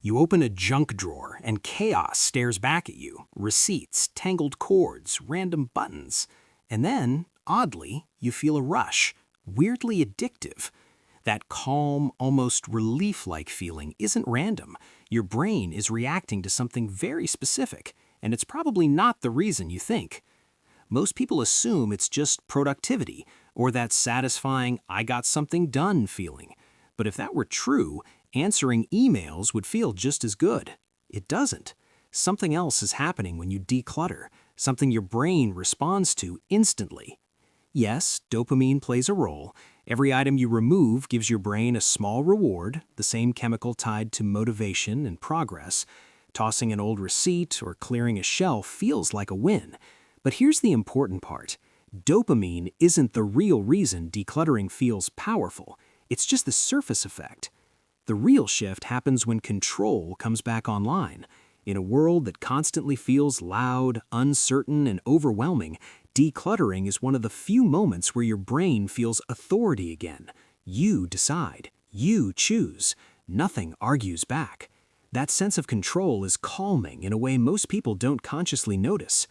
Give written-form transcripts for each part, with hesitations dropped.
You open a junk drawer and chaos stares back at you. Receipts, tangled cords, random buttons. And then, oddly, you feel a rush, weirdly addictive. That calm, almost relief-like feeling isn't random. Your brain is reacting to something very specific, and it's probably not the reason you think. Most people assume it's just productivity, or that satisfying "I got something done" feeling. But if that were true, answering emails would feel just as good. It doesn't. Something else is happening when you declutter, something your brain responds to instantly. Yes, dopamine plays a role. Every item you remove gives your brain a small reward, the same chemical tied to motivation and progress. Tossing an old receipt or clearing a shelf feels like a win. But here's the important part. Dopamine isn't the real reason decluttering feels powerful. It's just the surface effect. The real shift happens when control comes back online. In a world that constantly feels loud, uncertain, and overwhelming, decluttering is one of the few moments where your brain feels authority again. You decide. You choose. Nothing argues back. That sense of control is calming in a way most people don't consciously notice.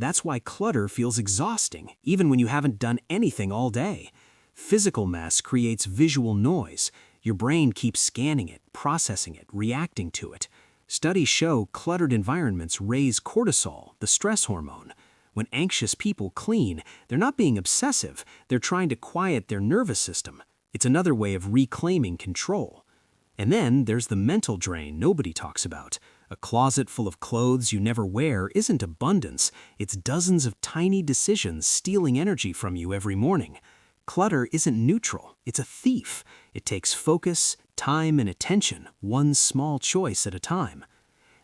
That's why clutter feels exhausting, even when you haven't done anything all day. Physical mess creates visual noise. Your brain keeps scanning it, processing it, reacting to it. Studies show cluttered environments raise cortisol, the stress hormone. When anxious people clean, they're not being obsessive, they're trying to quiet their nervous system. It's another way of reclaiming control. And then there's the mental drain nobody talks about. A closet full of clothes you never wear isn't abundance, it's dozens of tiny decisions stealing energy from you every morning. Clutter isn't neutral, it's a thief. It takes focus, time, and attention, one small choice at a time.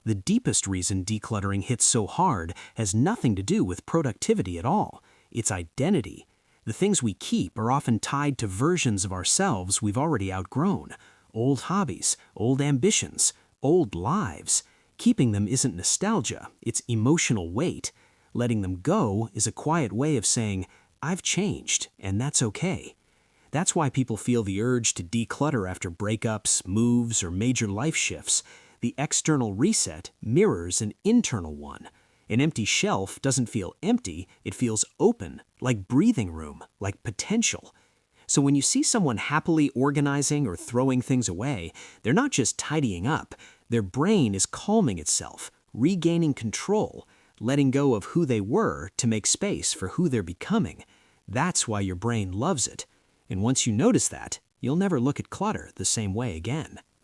The deepest reason decluttering hits so hard has nothing to do with productivity at all. It's identity. The things we keep are often tied to versions of ourselves we've already outgrown. Old hobbies, old ambitions, old lives. Keeping them isn't nostalgia, it's emotional weight. Letting them go is a quiet way of saying, "I've changed, and that's okay." That's why people feel the urge to declutter after breakups, moves, or major life shifts. The external reset mirrors an internal one. An empty shelf doesn't feel empty, it feels open, like breathing room, like potential. So when you see someone happily organizing or throwing things away, they're not just tidying up. Their brain is calming itself, regaining control, letting go of who they were to make space for who they're becoming. That's why your brain loves it. And once you notice that, you'll never look at clutter the same way again.